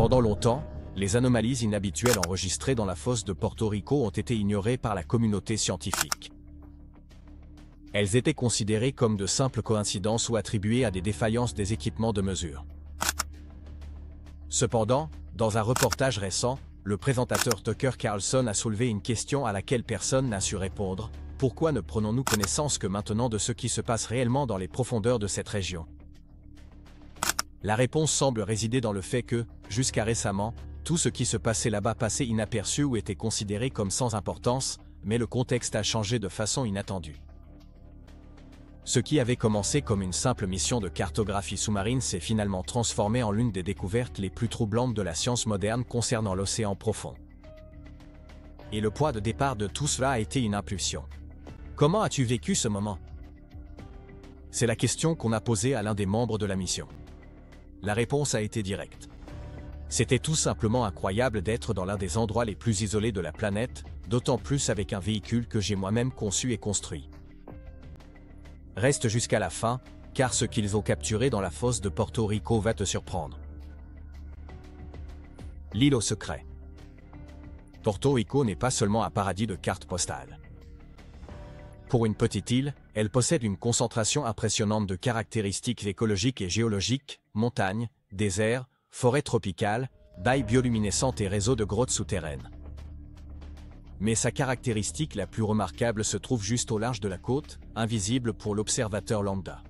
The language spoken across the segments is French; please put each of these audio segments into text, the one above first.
Pendant longtemps, les anomalies inhabituelles enregistrées dans la fosse de Porto Rico ont été ignorées par la communauté scientifique. Elles étaient considérées comme de simples coïncidences ou attribuées à des défaillances des équipements de mesure. Cependant, dans un reportage récent, le présentateur Tucker Carlson a soulevé une question à laquelle personne n'a su répondre. Pourquoi ne prenons-nous connaissance que maintenant de ce qui se passe réellement dans les profondeurs de cette région? La réponse semble résider dans le fait que, jusqu'à récemment, tout ce qui se passait là-bas passait inaperçu ou était considéré comme sans importance, mais le contexte a changé de façon inattendue. Ce qui avait commencé comme une simple mission de cartographie sous-marine s'est finalement transformé en l'une des découvertes les plus troublantes de la science moderne concernant l'océan profond. Et le point de départ de tout cela a été une impulsion. Comment as-tu vécu ce moment? C'est la question qu'on a posée à l'un des membres de la mission. La réponse a été directe. C'était tout simplement incroyable d'être dans l'un des endroits les plus isolés de la planète, d'autant plus avec un véhicule que j'ai moi-même conçu et construit. Reste jusqu'à la fin, car ce qu'ils ont capturé dans la fosse de Porto Rico va te surprendre. L'île au secret. Porto Rico n'est pas seulement un paradis de cartes postales. Pour une petite île, elle possède une concentration impressionnante de caractéristiques écologiques et géologiques, montagnes, déserts, forêts tropicales, baies bioluminescentes et réseaux de grottes souterraines. Mais sa caractéristique la plus remarquable se trouve juste au large de la côte, invisible pour l'observateur lambda.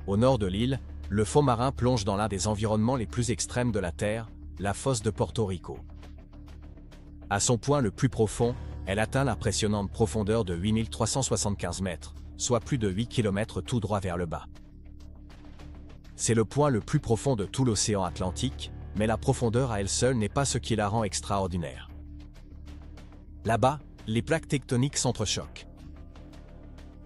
Au nord de l'île, le fond marin plonge dans l'un des environnements les plus extrêmes de la Terre, la fosse de Porto Rico. À son point le plus profond, elle atteint l'impressionnante profondeur de 8375 mètres, soit plus de 8 km tout droit vers le bas. C'est le point le plus profond de tout l'océan Atlantique, mais la profondeur à elle seule n'est pas ce qui la rend extraordinaire. Là-bas, les plaques tectoniques s'entrechoquent.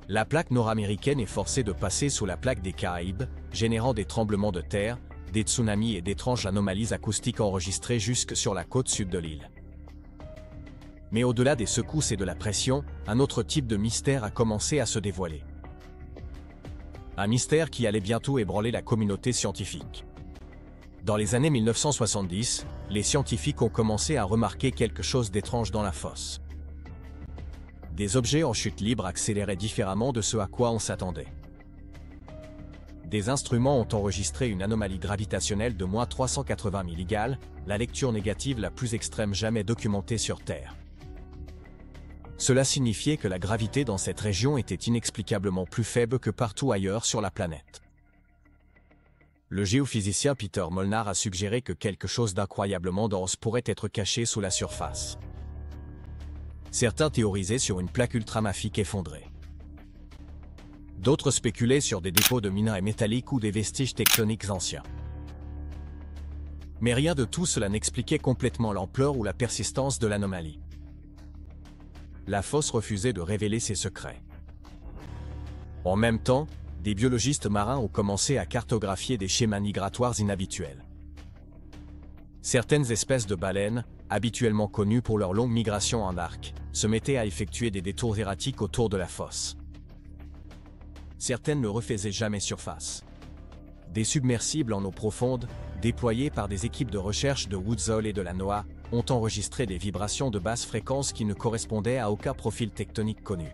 La plaque nord-américaine est forcée de passer sous la plaque des Caraïbes, générant des tremblements de terre, des tsunamis et d'étranges anomalies acoustiques enregistrées jusque sur la côte sud de l'île. Mais au-delà des secousses et de la pression, un autre type de mystère a commencé à se dévoiler. Un mystère qui allait bientôt ébranler la communauté scientifique. Dans les années 1970, les scientifiques ont commencé à remarquer quelque chose d'étrange dans la fosse. Des objets en chute libre accéléraient différemment de ce à quoi on s'attendait. Des instruments ont enregistré une anomalie gravitationnelle de moins 380 mg, la lecture négative la plus extrême jamais documentée sur Terre. Cela signifiait que la gravité dans cette région était inexplicablement plus faible que partout ailleurs sur la planète. Le géophysicien Peter Molnar a suggéré que quelque chose d'incroyablement dense pourrait être caché sous la surface. Certains théorisaient sur une plaque ultramafique effondrée. D'autres spéculaient sur des dépôts de minerais métalliques ou des vestiges tectoniques anciens. Mais rien de tout cela n'expliquait complètement l'ampleur ou la persistance de l'anomalie. La fosse refusait de révéler ses secrets. En même temps, des biologistes marins ont commencé à cartographier des schémas migratoires inhabituels. Certaines espèces de baleines, habituellement connues pour leur longue migration en arc, se mettaient à effectuer des détours erratiques autour de la fosse. Certaines ne refaisaient jamais surface. Des submersibles en eau profonde, déployés par des équipes de recherche de Woods Hole et de la NOAA, ont enregistré des vibrations de basse fréquence qui ne correspondaient à aucun profil tectonique connu.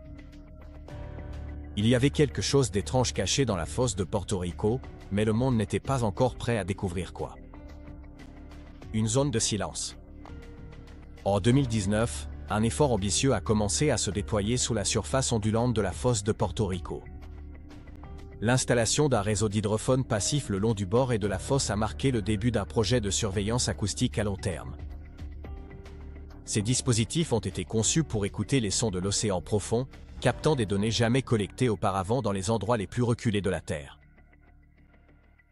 Il y avait quelque chose d'étrange caché dans la fosse de Porto Rico, mais le monde n'était pas encore prêt à découvrir quoi. Une zone de silence. En 2019, un effort ambitieux a commencé à se déployer sous la surface ondulante de la fosse de Porto Rico. L'installation d'un réseau d'hydrophones passifs le long du bord et de la fosse a marqué le début d'un projet de surveillance acoustique à long terme. Ces dispositifs ont été conçus pour écouter les sons de l'océan profond, captant des données jamais collectées auparavant dans les endroits les plus reculés de la Terre.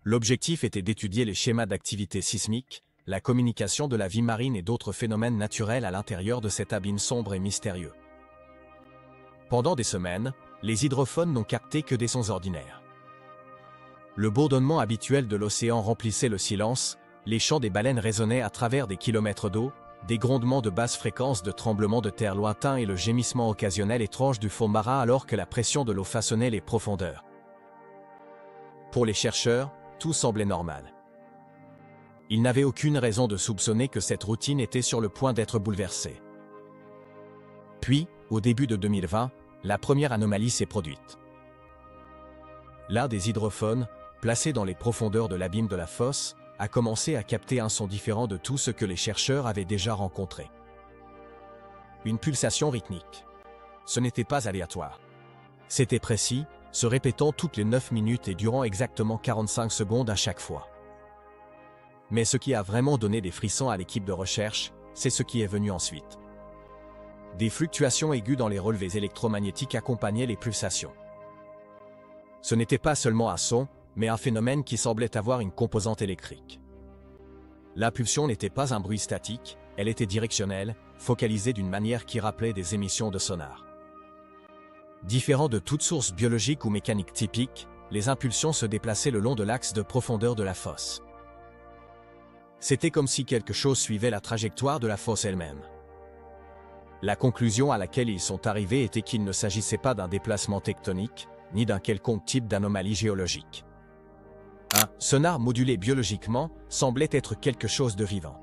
L'objectif était d'étudier les schémas d'activité sismique, la communication de la vie marine et d'autres phénomènes naturels à l'intérieur de cet abîme sombre et mystérieux. Pendant des semaines, les hydrophones n'ont capté que des sons ordinaires. Le bourdonnement habituel de l'océan remplissait le silence, les chants des baleines résonnaient à travers des kilomètres d'eau, des grondements de basse fréquence de tremblements de terre lointains et le gémissement occasionnel étrange du fond marin alors que la pression de l'eau façonnait les profondeurs. Pour les chercheurs, tout semblait normal. Ils n'avaient aucune raison de soupçonner que cette routine était sur le point d'être bouleversée. Puis, au début de 2020, la première anomalie s'est produite. L'un des hydrophones, placé dans les profondeurs de l'abîme de la fosse, a commencé à capter un son différent de tout ce que les chercheurs avaient déjà rencontré. Une pulsation rythmique. Ce n'était pas aléatoire. C'était précis, se répétant toutes les 9 minutes et durant exactement 45 secondes à chaque fois. Mais ce qui a vraiment donné des frissons à l'équipe de recherche, c'est ce qui est venu ensuite. Des fluctuations aiguës dans les relevés électromagnétiques accompagnaient les pulsations. Ce n'était pas seulement un son, mais un phénomène qui semblait avoir une composante électrique. L'impulsion n'était pas un bruit statique, elle était directionnelle, focalisée d'une manière qui rappelait des émissions de sonar. Différent de toute source biologique ou mécanique typique, les impulsions se déplaçaient le long de l'axe de profondeur de la fosse. C'était comme si quelque chose suivait la trajectoire de la fosse elle-même. La conclusion à laquelle ils sont arrivés était qu'il ne s'agissait pas d'un déplacement tectonique, ni d'un quelconque type d'anomalie géologique. Un sonar modulé biologiquement semblait être quelque chose de vivant.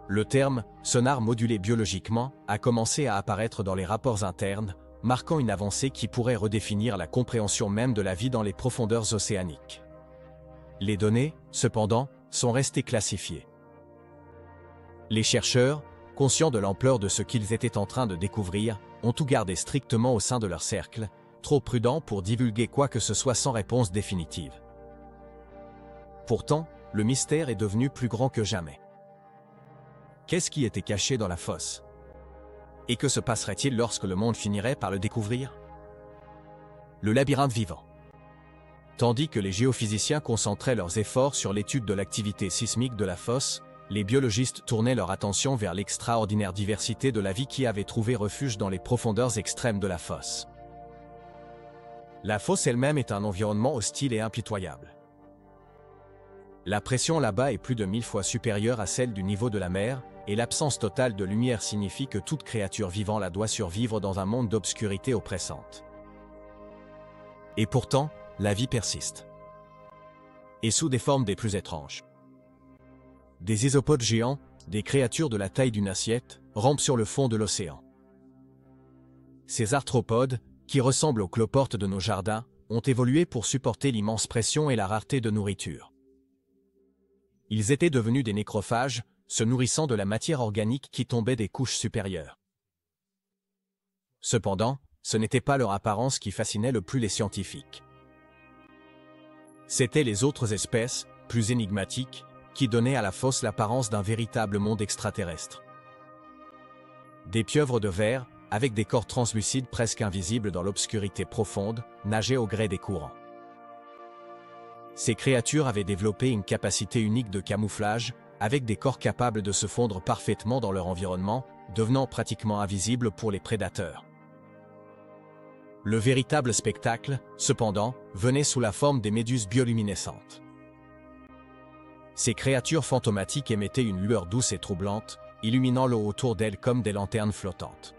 Le terme « sonar modulé biologiquement » a commencé à apparaître dans les rapports internes, marquant une avancée qui pourrait redéfinir la compréhension même de la vie dans les profondeurs océaniques. Les données, cependant, sont restées classifiées. Les chercheurs, conscients de l'ampleur de ce qu'ils étaient en train de découvrir, ont tout gardé strictement au sein de leur cercle, trop prudents pour divulguer quoi que ce soit sans réponse définitive. Pourtant, le mystère est devenu plus grand que jamais. Qu'est-ce qui était caché dans la fosse? Et que se passerait-il lorsque le monde finirait par le découvrir? Le labyrinthe vivant. Tandis que les géophysiciens concentraient leurs efforts sur l'étude de l'activité sismique de la fosse, les biologistes tournaient leur attention vers l'extraordinaire diversité de la vie qui avait trouvé refuge dans les profondeurs extrêmes de la fosse. La fosse elle-même est un environnement hostile et impitoyable. La pression là-bas est plus de 1000 fois supérieure à celle du niveau de la mer, et l'absence totale de lumière signifie que toute créature vivant là doit survivre dans un monde d'obscurité oppressante. Et pourtant, la vie persiste. Et sous des formes des plus étranges. Des isopodes géants, des créatures de la taille d'une assiette, rampent sur le fond de l'océan. Ces arthropodes, qui ressemblent aux cloportes de nos jardins, ont évolué pour supporter l'immense pression et la rareté de nourriture. Ils étaient devenus des nécrophages, se nourrissant de la matière organique qui tombait des couches supérieures. Cependant, ce n'était pas leur apparence qui fascinait le plus les scientifiques. C'étaient les autres espèces, plus énigmatiques, qui donnaient à la fosse l'apparence d'un véritable monde extraterrestre. Des pieuvres de verre, avec des corps translucides presque invisibles dans l'obscurité profonde, nageaient au gré des courants. Ces créatures avaient développé une capacité unique de camouflage, avec des corps capables de se fondre parfaitement dans leur environnement, devenant pratiquement invisibles pour les prédateurs. Le véritable spectacle, cependant, venait sous la forme des méduses bioluminescentes. Ces créatures fantomatiques émettaient une lueur douce et troublante, illuminant l'eau autour d'elles comme des lanternes flottantes.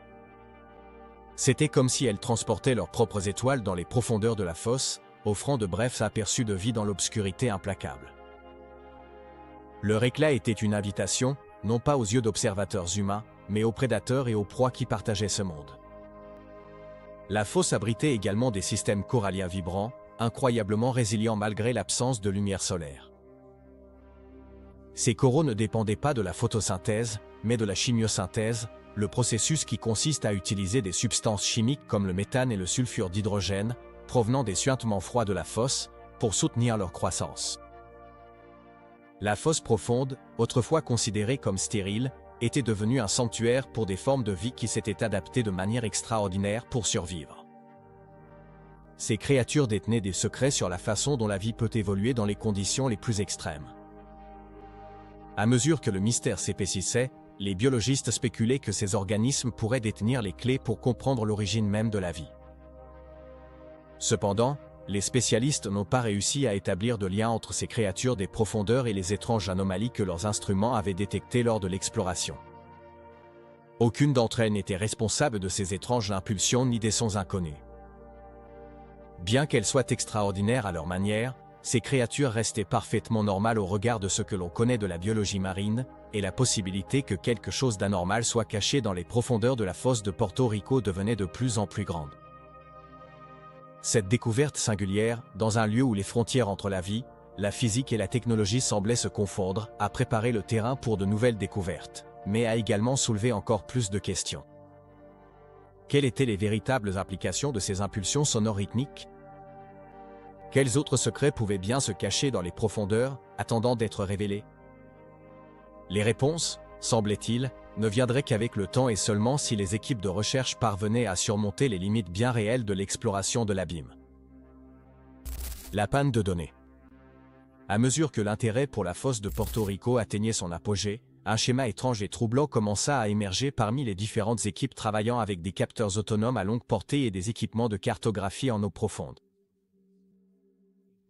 C'était comme si elles transportaient leurs propres étoiles dans les profondeurs de la fosse, offrant de brefs aperçus de vie dans l'obscurité implacable. Leur éclat était une invitation, non pas aux yeux d'observateurs humains, mais aux prédateurs et aux proies qui partageaient ce monde. La fosse abritait également des systèmes coralliens vibrants, incroyablement résilients malgré l'absence de lumière solaire. Ces coraux ne dépendaient pas de la photosynthèse, mais de la chimiosynthèse, le processus qui consiste à utiliser des substances chimiques comme le méthane et le sulfure d'hydrogène, provenant des suintements froids de la fosse, pour soutenir leur croissance. La fosse profonde, autrefois considérée comme stérile, était devenue un sanctuaire pour des formes de vie qui s'étaient adaptées de manière extraordinaire pour survivre. Ces créatures détenaient des secrets sur la façon dont la vie peut évoluer dans les conditions les plus extrêmes. À mesure que le mystère s'épaississait, les biologistes spéculaient que ces organismes pourraient détenir les clés pour comprendre l'origine même de la vie. Cependant, les spécialistes n'ont pas réussi à établir de lien entre ces créatures des profondeurs et les étranges anomalies que leurs instruments avaient détectées lors de l'exploration. Aucune d'entre elles n'était responsable de ces étranges impulsions ni des sons inconnus. Bien qu'elles soient extraordinaires à leur manière, ces créatures restaient parfaitement normales au regard de ce que l'on connaît de la biologie marine, et la possibilité que quelque chose d'anormal soit caché dans les profondeurs de la fosse de Porto Rico devenait de plus en plus grande. Cette découverte singulière, dans un lieu où les frontières entre la vie, la physique et la technologie semblaient se confondre, a préparé le terrain pour de nouvelles découvertes, mais a également soulevé encore plus de questions. Quelles étaient les véritables applications de ces impulsions sonores rythmiques? Quels autres secrets pouvaient bien se cacher dans les profondeurs, attendant d'être révélés? Les réponses, semblait-il, ne viendraient qu'avec le temps et seulement si les équipes de recherche parvenaient à surmonter les limites bien réelles de l'exploration de l'abîme. La panne de données. À mesure que l'intérêt pour la fosse de Porto Rico atteignait son apogée, un schéma étrange et troublant commença à émerger parmi les différentes équipes travaillant avec des capteurs autonomes à longue portée et des équipements de cartographie en eau profonde.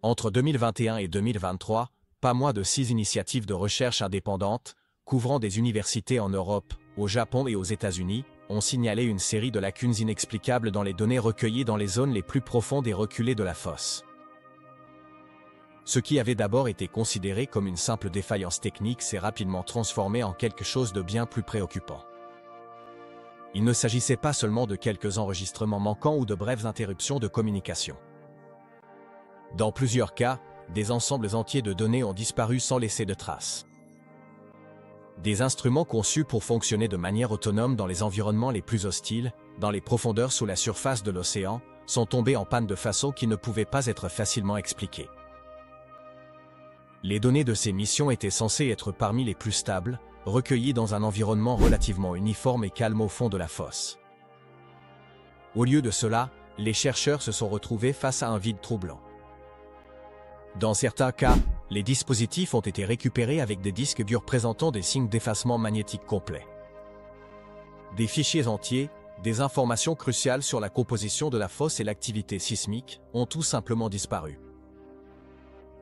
Entre 2021 et 2023, pas moins de 6 initiatives de recherche indépendantes, couvrant des universités en Europe, au Japon et aux États-Unis, ont signalé une série de lacunes inexplicables dans les données recueillies dans les zones les plus profondes et reculées de la fosse. Ce qui avait d'abord été considéré comme une simple défaillance technique s'est rapidement transformé en quelque chose de bien plus préoccupant. Il ne s'agissait pas seulement de quelques enregistrements manquants ou de brèves interruptions de communication. Dans plusieurs cas, des ensembles entiers de données ont disparu sans laisser de traces. Des instruments conçus pour fonctionner de manière autonome dans les environnements les plus hostiles, dans les profondeurs sous la surface de l'océan, sont tombés en panne de façon qui ne pouvait pas être facilement expliquée. Les données de ces missions étaient censées être parmi les plus stables, recueillies dans un environnement relativement uniforme et calme au fond de la fosse. Au lieu de cela, les chercheurs se sont retrouvés face à un vide troublant. Dans certains cas, les dispositifs ont été récupérés avec des disques durs présentant des signes d'effacement magnétique complet. Des fichiers entiers, des informations cruciales sur la composition de la fosse et l'activité sismique, ont tout simplement disparu.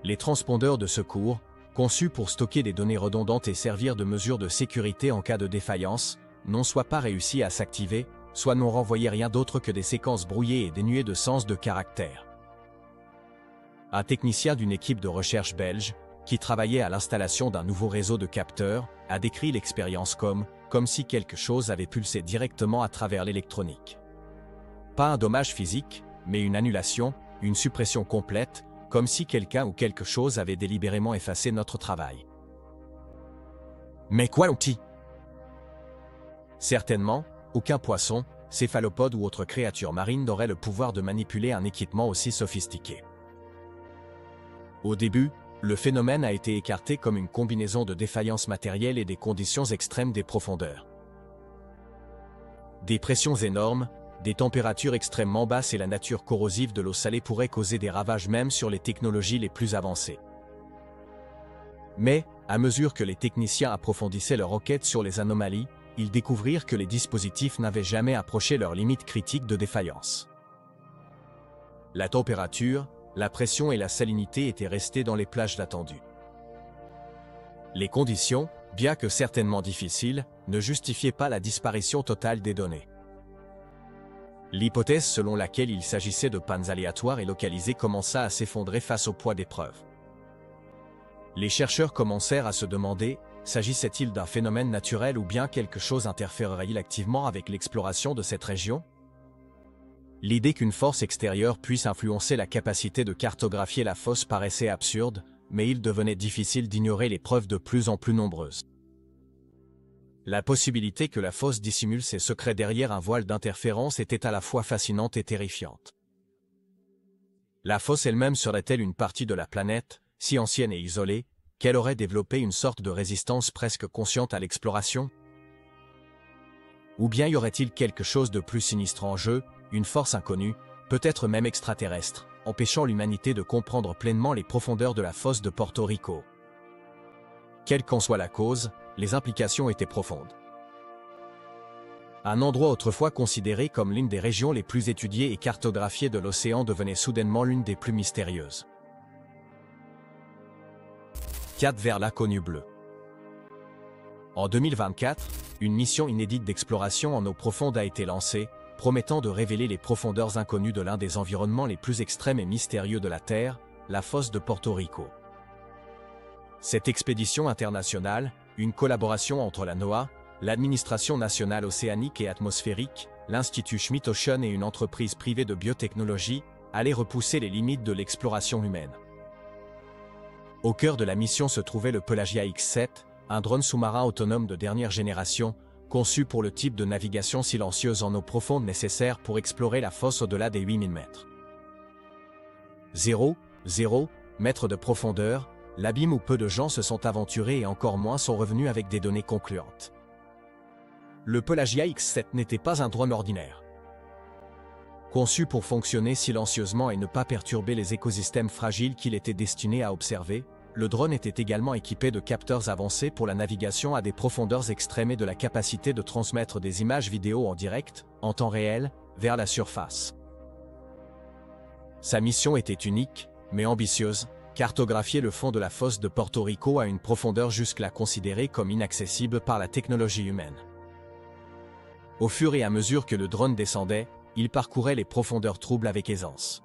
Les transpondeurs de secours, conçus pour stocker des données redondantes et servir de mesure de sécurité en cas de défaillance, n'ont soit pas réussi à s'activer, soit n'ont renvoyé rien d'autre que des séquences brouillées et dénuées de sens de caractère. Un technicien d'une équipe de recherche belge, qui travaillait à l'installation d'un nouveau réseau de capteurs, a décrit l'expérience comme si quelque chose avait pulsé directement à travers l'électronique. Pas un dommage physique, mais une annulation, une suppression complète, comme si quelqu'un ou quelque chose avait délibérément effacé notre travail. Mais quoi l'outil? Certainement, aucun poisson, céphalopode ou autre créature marine n'aurait le pouvoir de manipuler un équipement aussi sophistiqué. Au début, le phénomène a été écarté comme une combinaison de défaillances matérielles et des conditions extrêmes des profondeurs. Des pressions énormes, des températures extrêmement basses et la nature corrosive de l'eau salée pourraient causer des ravages même sur les technologies les plus avancées. Mais, à mesure que les techniciens approfondissaient leur enquête sur les anomalies, ils découvrirent que les dispositifs n'avaient jamais approché leur limite critique de défaillance. La température, la pression et la salinité étaient restées dans les plages attendues. Les conditions, bien que certainement difficiles, ne justifiaient pas la disparition totale des données. L'hypothèse selon laquelle il s'agissait de pannes aléatoires et localisées commença à s'effondrer face au poids des preuves. Les chercheurs commencèrent à se demander, s'agissait-il d'un phénomène naturel ou bien quelque chose interférerait-il activement avec l'exploration de cette région? L'idée qu'une force extérieure puisse influencer la capacité de cartographier la fosse paraissait absurde, mais il devenait difficile d'ignorer les preuves de plus en plus nombreuses. La possibilité que la fosse dissimule ses secrets derrière un voile d'interférence était à la fois fascinante et terrifiante. La fosse elle-même serait-elle une partie de la planète, si ancienne et isolée, qu'elle aurait développé une sorte de résistance presque consciente à l'exploration? Ou bien y aurait-il quelque chose de plus sinistre en jeu, une force inconnue, peut-être même extraterrestre, empêchant l'humanité de comprendre pleinement les profondeurs de la fosse de Porto Rico? Quelle qu'en soit la cause, les implications étaient profondes. Un endroit autrefois considéré comme l'une des régions les plus étudiées et cartographiées de l'océan devenait soudainement l'une des plus mystérieuses. Cap vers l'inconnu bleu. En 2024, une mission inédite d'exploration en eau profonde a été lancée, promettant de révéler les profondeurs inconnues de l'un des environnements les plus extrêmes et mystérieux de la Terre, la fosse de Porto Rico. Cette expédition internationale, une collaboration entre la NOAA, l'Administration nationale océanique et atmosphérique, l'Institut Schmidt Ocean et une entreprise privée de biotechnologie, allait repousser les limites de l'exploration humaine. Au cœur de la mission se trouvait le Pelagia X-7, un drone sous-marin autonome de dernière génération, conçu pour le type de navigation silencieuse en eau profonde nécessaire pour explorer la fosse au-delà des 8000 mètres. 0 mètres de profondeur, l'abîme où peu de gens se sont aventurés et encore moins sont revenus avec des données concluantes. Le Pelagia X-7 n'était pas un drone ordinaire. Conçu pour fonctionner silencieusement et ne pas perturber les écosystèmes fragiles qu'il était destiné à observer, le drone était également équipé de capteurs avancés pour la navigation à des profondeurs extrêmes et de la capacité de transmettre des images vidéo en direct, en temps réel, vers la surface. Sa mission était unique, mais ambitieuse, cartographier le fond de la fosse de Porto Rico à une profondeur jusque-là considérée comme inaccessible par la technologie humaine. Au fur et à mesure que le drone descendait, il parcourait les profondeurs troubles avec aisance.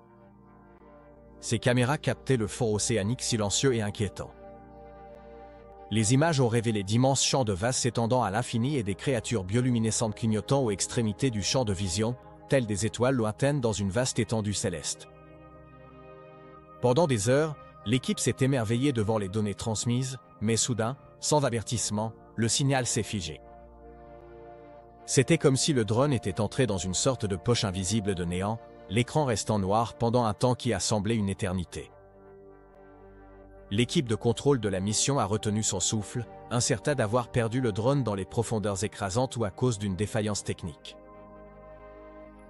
Ses caméras captaient le fond océanique silencieux et inquiétant. Les images ont révélé d'immenses champs de vase s'étendant à l'infini et des créatures bioluminescentes clignotant aux extrémités du champ de vision, telles des étoiles lointaines dans une vaste étendue céleste. Pendant des heures, l'équipe s'est émerveillée devant les données transmises, mais soudain, sans avertissement, le signal s'est figé. C'était comme si le drone était entré dans une sorte de poche invisible de néant, l'écran restant noir pendant un temps qui a semblé une éternité. L'équipe de contrôle de la mission a retenu son souffle, incertain d'avoir perdu le drone dans les profondeurs écrasantes ou à cause d'une défaillance technique.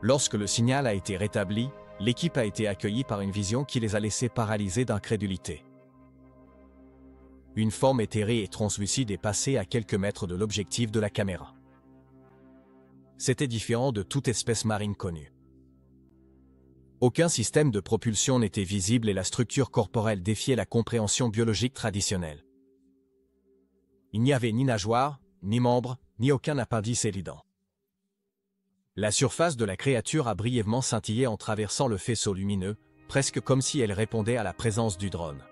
Lorsque le signal a été rétabli, l'équipe a été accueillie par une vision qui les a laissés paralysés d'incrédulité. Une forme éthérée et translucide est passée à quelques mètres de l'objectif de la caméra. C'était différent de toute espèce marine connue. Aucun système de propulsion n'était visible et la structure corporelle défiait la compréhension biologique traditionnelle. Il n'y avait ni nageoires, ni membres, ni aucun appendice évident. La surface de la créature a brièvement scintillé en traversant le faisceau lumineux, presque comme si elle répondait à la présence du drone.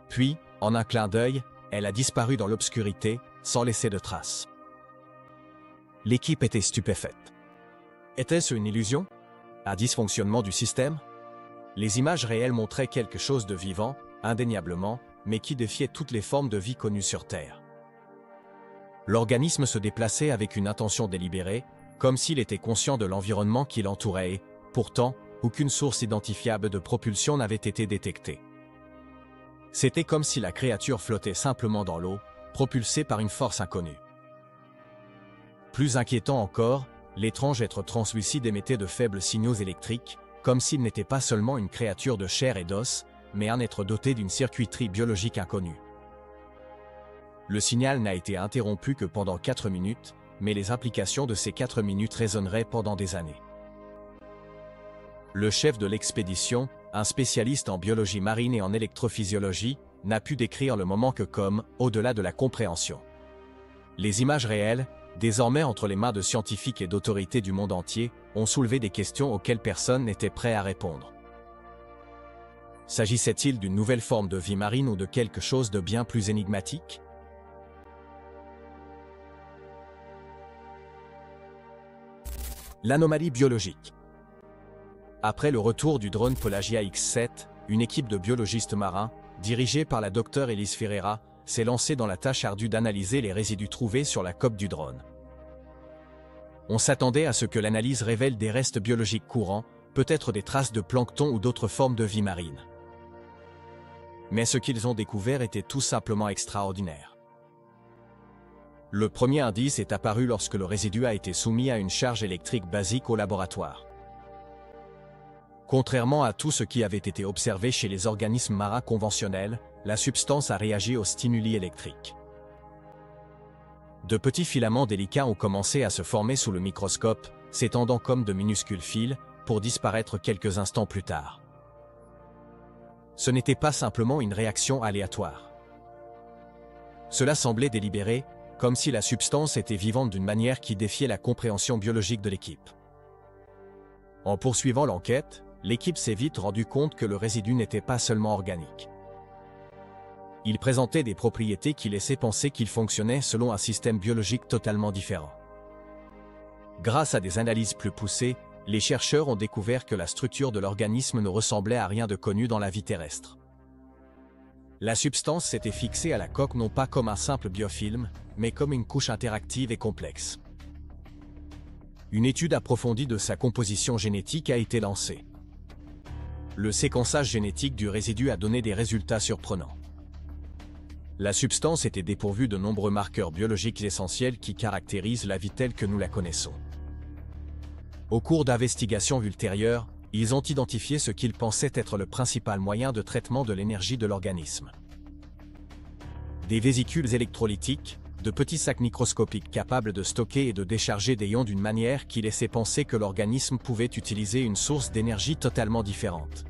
Puis, en un clin d'œil, elle a disparu dans l'obscurité, sans laisser de traces. L'équipe était stupéfaite. Était-ce une illusion ? Un dysfonctionnement du système? Les images réelles montraient quelque chose de vivant, indéniablement, mais qui défiait toutes les formes de vie connues sur Terre. L'organisme se déplaçait avec une intention délibérée, comme s'il était conscient de l'environnement qui l'entourait et, pourtant, aucune source identifiable de propulsion n'avait été détectée. C'était comme si la créature flottait simplement dans l'eau, propulsée par une force inconnue. Plus inquiétant encore, l'étrange être translucide émettait de faibles signaux électriques, comme s'il n'était pas seulement une créature de chair et d'os, mais un être doté d'une circuiterie biologique inconnue. Le signal n'a été interrompu que pendant 4 minutes, mais les implications de ces 4 minutes résonneraient pendant des années. Le chef de l'expédition, un spécialiste en biologie marine et en électrophysiologie, n'a pu décrire le moment que comme au-delà de la compréhension. Les images réelles, désormais entre les mains de scientifiques et d'autorités du monde entier, ont soulevé des questions auxquelles personne n'était prêt à répondre. S'agissait-il d'une nouvelle forme de vie marine ou de quelque chose de bien plus énigmatique? L'anomalie biologique. Après le retour du drone Pelagia X-7, une équipe de biologistes marins, dirigée par la Dr Elise Ferreira, s'est lancée dans la tâche ardue d'analyser les résidus trouvés sur la coque du drone. On s'attendait à ce que l'analyse révèle des restes biologiques courants, peut-être des traces de plancton ou d'autres formes de vie marine. Mais ce qu'ils ont découvert était tout simplement extraordinaire. Le premier indice est apparu lorsque le résidu a été soumis à une charge électrique basique au laboratoire. Contrairement à tout ce qui avait été observé chez les organismes marins conventionnels, la substance a réagi aux stimuli électriques. De petits filaments délicats ont commencé à se former sous le microscope, s'étendant comme de minuscules fils, pour disparaître quelques instants plus tard. Ce n'était pas simplement une réaction aléatoire. Cela semblait délibéré, comme si la substance était vivante d'une manière qui défiait la compréhension biologique de l'équipe. En poursuivant l'enquête, l'équipe s'est vite rendu compte que le résidu n'était pas seulement organique. Il présentait des propriétés qui laissaient penser qu'il fonctionnait selon un système biologique totalement différent. Grâce à des analyses plus poussées, les chercheurs ont découvert que la structure de l'organisme ne ressemblait à rien de connu dans la vie terrestre. La substance s'était fixée à la coque non pas comme un simple biofilm, mais comme une couche interactive et complexe. Une étude approfondie de sa composition génétique a été lancée. Le séquençage génétique du résidu a donné des résultats surprenants. La substance était dépourvue de nombreux marqueurs biologiques essentiels qui caractérisent la vie telle que nous la connaissons. Au cours d'investigations ultérieures, ils ont identifié ce qu'ils pensaient être le principal moyen de traitement de l'énergie de l'organisme. Des vésicules électrolytiques, de petits sacs microscopiques capables de stocker et de décharger des ions d'une manière qui laissait penser que l'organisme pouvait utiliser une source d'énergie totalement différente.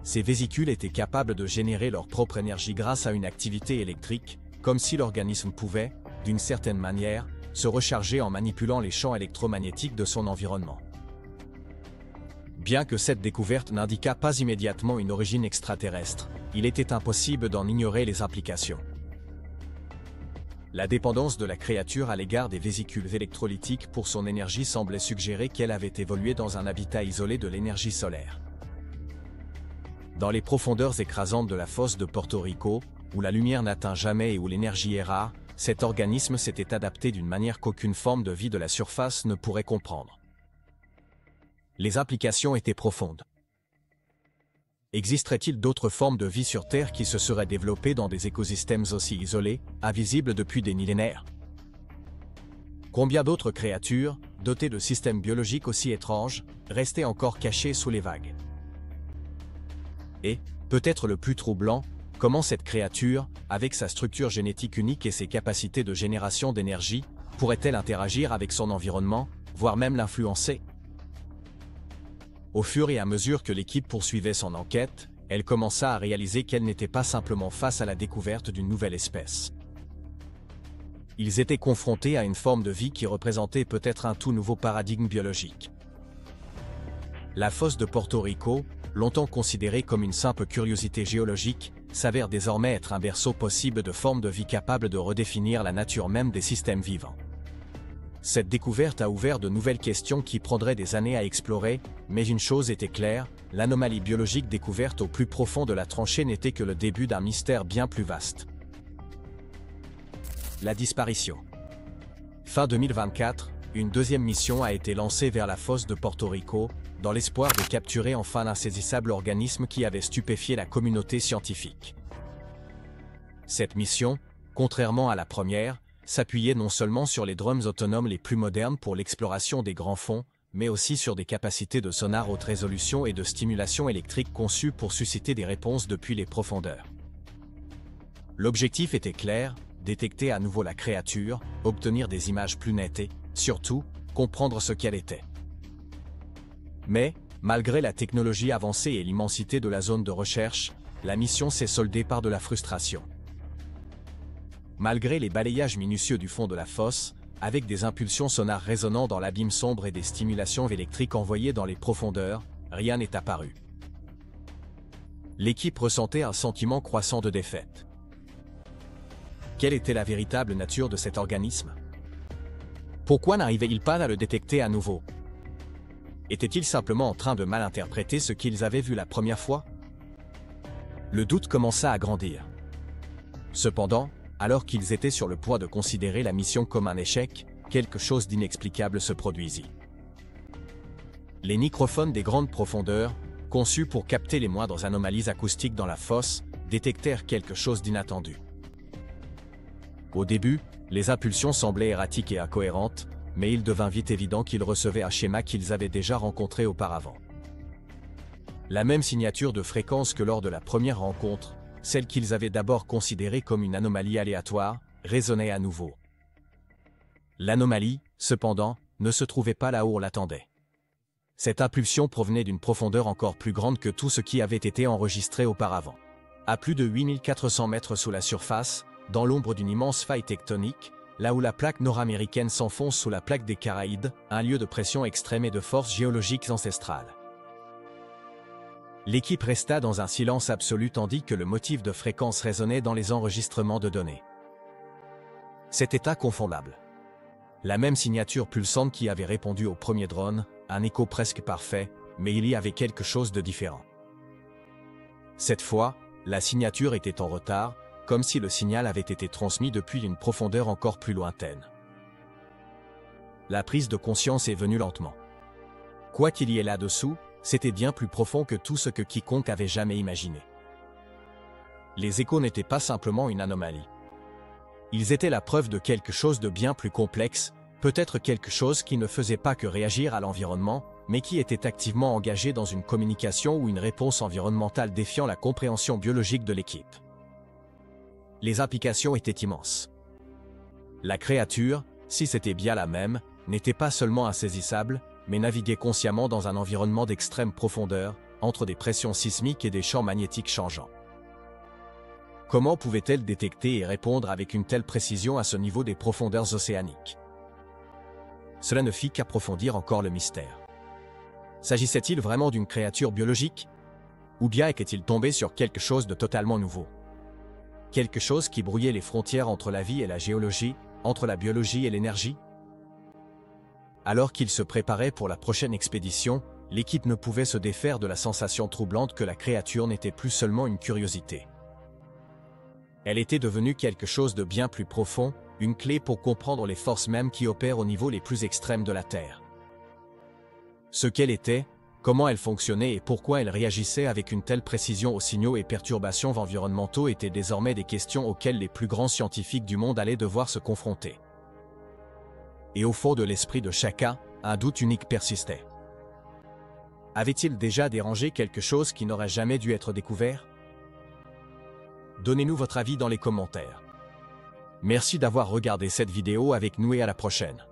Ces vésicules étaient capables de générer leur propre énergie grâce à une activité électrique, comme si l'organisme pouvait, d'une certaine manière, se recharger en manipulant les champs électromagnétiques de son environnement. Bien que cette découverte n'indiquât pas immédiatement une origine extraterrestre, il était impossible d'en ignorer les implications. La dépendance de la créature à l'égard des vésicules électrolytiques pour son énergie semblait suggérer qu'elle avait évolué dans un habitat isolé de l'énergie solaire. Dans les profondeurs écrasantes de la fosse de Porto Rico, où la lumière n'atteint jamais et où l'énergie est rare, cet organisme s'était adapté d'une manière qu'aucune forme de vie de la surface ne pourrait comprendre. Les implications étaient profondes. Existerait-il d'autres formes de vie sur Terre qui se seraient développées dans des écosystèmes aussi isolés, invisibles depuis des millénaires? Combien d'autres créatures, dotées de systèmes biologiques aussi étranges, restaient encore cachées sous les vagues? Et, peut-être le plus troublant, comment cette créature, avec sa structure génétique unique et ses capacités de génération d'énergie, pourrait-elle interagir avec son environnement, voire même l'influencer? Au fur et à mesure que l'équipe poursuivait son enquête, elle commença à réaliser qu'elle n'était pas simplement face à la découverte d'une nouvelle espèce. Ils étaient confrontés à une forme de vie qui représentait peut-être un tout nouveau paradigme biologique. La fosse de Porto Rico, longtemps considérée comme une simple curiosité géologique, s'avère désormais être un berceau possible de formes de vie capables de redéfinir la nature même des systèmes vivants. Cette découverte a ouvert de nouvelles questions qui prendraient des années à explorer, mais une chose était claire, l'anomalie biologique découverte au plus profond de la tranchée n'était que le début d'un mystère bien plus vaste. La disparition. Fin 2024, une deuxième mission a été lancée vers la fosse de Porto Rico, dans l'espoir de capturer enfin l'insaisissable organisme qui avait stupéfié la communauté scientifique. Cette mission, contrairement à la première, s'appuyait non seulement sur les drones autonomes les plus modernes pour l'exploration des grands fonds, mais aussi sur des capacités de sonar haute résolution et de stimulation électrique conçues pour susciter des réponses depuis les profondeurs. L'objectif était clair, détecter à nouveau la créature, obtenir des images plus nettes et, surtout, comprendre ce qu'elle était. Mais, malgré la technologie avancée et l'immensité de la zone de recherche, la mission s'est soldée par de la frustration. Malgré les balayages minutieux du fond de la fosse, avec des impulsions sonores résonnant dans l'abîme sombre et des stimulations électriques envoyées dans les profondeurs, rien n'est apparu. L'équipe ressentait un sentiment croissant de défaite. Quelle était la véritable nature de cet organisme? Pourquoi n'arrivait-il pas à le détecter à nouveau? Était-il simplement en train de mal interpréter ce qu'ils avaient vu la première fois? Le doute commença à grandir. Cependant, alors qu'ils étaient sur le point de considérer la mission comme un échec, quelque chose d'inexplicable se produisit. Les microphones des grandes profondeurs, conçus pour capter les moindres anomalies acoustiques dans la fosse, détectèrent quelque chose d'inattendu. Au début, les impulsions semblaient erratiques et incohérentes, mais il devint vite évident qu'ils recevaient un schéma qu'ils avaient déjà rencontré auparavant. La même signature de fréquence que lors de la première rencontre, celle qu'ils avaient d'abord considérée comme une anomalie aléatoire, résonnait à nouveau. L'anomalie, cependant, ne se trouvait pas là où on l'attendait. Cette impulsion provenait d'une profondeur encore plus grande que tout ce qui avait été enregistré auparavant. À plus de 8400 mètres sous la surface, dans l'ombre d'une immense faille tectonique, là où la plaque nord-américaine s'enfonce sous la plaque des Caraïbes, un lieu de pression extrême et de forces géologiques ancestrales. L'équipe resta dans un silence absolu tandis que le motif de fréquence résonnait dans les enregistrements de données. C'était inconfondable. La même signature pulsante qui avait répondu au premier drone, un écho presque parfait, mais il y avait quelque chose de différent. Cette fois, la signature était en retard, comme si le signal avait été transmis depuis une profondeur encore plus lointaine. La prise de conscience est venue lentement. Quoi qu'il y ait là-dessous, c'était bien plus profond que tout ce que quiconque avait jamais imaginé. Les échos n'étaient pas simplement une anomalie. Ils étaient la preuve de quelque chose de bien plus complexe, peut-être quelque chose qui ne faisait pas que réagir à l'environnement, mais qui était activement engagé dans une communication ou une réponse environnementale défiant la compréhension biologique de l'équipe. Les implications étaient immenses. La créature, si c'était bien la même, n'était pas seulement insaisissable, mais naviguait consciemment dans un environnement d'extrême profondeur, entre des pressions sismiques et des champs magnétiques changeants. Comment pouvait-elle détecter et répondre avec une telle précision à ce niveau des profondeurs océaniques? Cela ne fit qu'approfondir encore le mystère. S'agissait-il vraiment d'une créature biologique? Ou bien était-il tombé sur quelque chose de totalement nouveau? Quelque chose qui brouillait les frontières entre la vie et la géologie, entre la biologie et l'énergie? Alors qu'ils se préparaient pour la prochaine expédition, l'équipe ne pouvait se défaire de la sensation troublante que la créature n'était plus seulement une curiosité. Elle était devenue quelque chose de bien plus profond, une clé pour comprendre les forces mêmes qui opèrent au niveau les plus extrêmes de la Terre. Ce qu'elle était, comment elle fonctionnait et pourquoi elle réagissait avec une telle précision aux signaux et perturbations environnementaux étaient désormais des questions auxquelles les plus grands scientifiques du monde allaient devoir se confronter. Et au fond de l'esprit de chacun, un doute unique persistait. Avait-il déjà dérangé quelque chose qui n'aurait jamais dû être découvert? Donnez-nous votre avis dans les commentaires. Merci d'avoir regardé cette vidéo avec nous et à la prochaine.